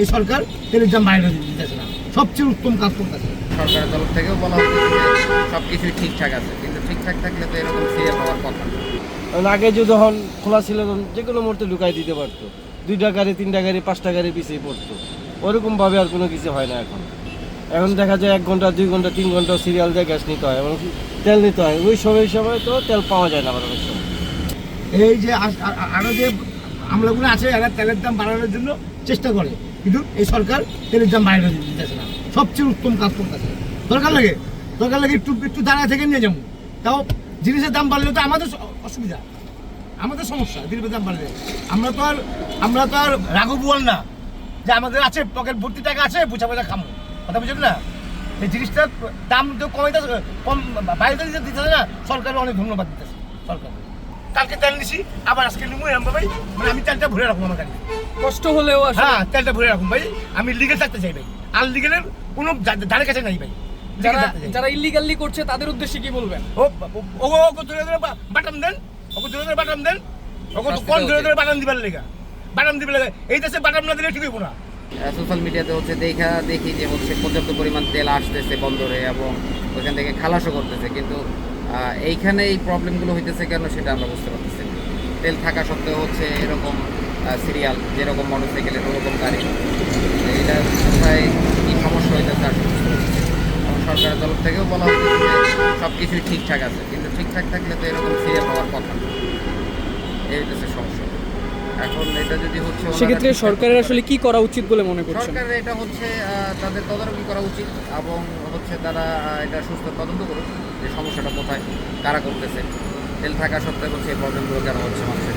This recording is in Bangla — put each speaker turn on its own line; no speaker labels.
এই সরকার তেলের দাম বাইরে দিতেছে না, সবচেয়ে উত্তম কাজ করতেছে।
সরকারের তরফ থেকেও বলা হচ্ছে যে সব কিছুই ঠিকঠাক আছে, কিন্তু ঠিকঠাক থাকলে তো এরকম সিরিয়াল হওয়ার কথা না।
কারণ আগে যে যখন খোলা ছিল তখন যে কোনো মুহূর্তে ঢুকাই দিতে পারতো, 2টা গাড়ি 3টা গাড়ি 5টা গাড়ি পিছিয়ে পড়তো, ওরকমভাবে আর কোনো কিছু হয় না এখন। এখন দেখা যায় 1 ঘন্টা 2 ঘন্টা 3 ঘন্টা সিরিয়াল দিয়ে গ্যাস নিতে হয় এবং তেল নিতে হয়, ওই সময় তো তেল পাওয়া যায় না আবার অনেক সময়।
এই যে আরো যে আমলাগুলো আছে এরা তেলের দাম বাড়ানোর জন্য চেষ্টা করে, কিন্তু এই সরকার তেলের দাম বাইরে দিতেছে না, সবচেয়ে উত্তম কাজ করতেছে। দরকার লাগে একটু দাঁড়ায় থেকে নিয়ে যাবো, তাও জিনিসের দাম বাড়লে তো আমাদের অসুবিধা, আমাদের সমস্যা। জিনিসের দাম বাড়লে আমরা তো আর রাঘবুয়াল না যে আমাদের আছে পকেট ভর্তি টাকা আছে বুঝা খামো, কথা বুঝেন না। এই জিনিসটার দাম তো কমাইতেছে, কম বাইরে দিতেছে না, সরকারের অনেক ধন্যবাদ দিতেছে সরকার। কালকে তেল নিছি, আবার আজকে নিবো এরকম ভাই, মানে আমি তেলটা ভরে রাখবো আমার গাড়ি,
কষ্ট হলেও
হ্যাঁ তেলটা ভরে রাখুন ভাই। আমি লিগেল থাকতে চাই ভাই, আর লিগেলের কোনো ধারে কাছে নাই ভাই।
যারা ইল্লিগালি করছে তাদের উদ্দেশ্যে কি বলবেন?
ওকে ধরে বাটাম দেন, ওকে ধরে বাটাম দেন, ওকে তো কোন ধরে বাটাম দিবার লেগা, এই দেশে বাটাম না দিলে ঠিক হইব না।
সোশ্যাল মিডিয়াতে হচ্ছে দেখি যে হচ্ছে পর্যাপ্ত পরিমাণ তেল আসতেছে বন্দরে এবং ওইখান থেকে খালাসও করতেছে, কিন্তু এইখানে এই প্রবলেমগুলো হইতেছে কেন সেটা আমরা বুঝতে পারতেছি না। তেল থাকা সত্ত্বেও হচ্ছে এরকম সিরিয়াল, যেরকম মোটরসাইকেলের ওরকম গাড়ি, এটা কোথায় কী সমস্যা হইতেছে আর বুঝতে পারতেছি। এবং সরকারের তরফ থেকেও বলা হচ্ছে যে সব কিছুই ঠিকঠাক আছে, কিন্তু ঠিকঠাক থাকলে তো এরকম সিরিয়াল হওয়ার কথা না। এই হইতেছে সমস্যা। এখন এটা যদি হচ্ছে
সেক্ষেত্রে সরকারের আসলে কি করা উচিত বলে মনে করছেন?
সরকারের এটা হচ্ছে তাদের তদারকি করা উচিত এবং হচ্ছে তারা এটা সুস্থ তদন্ত করুক যে সমস্যাটা কোথায়, কারা করতেছে, তেল থাকা সত্ত্বেও হচ্ছে এই প্রবলেমগুলো কেন হচ্ছে মানুষের।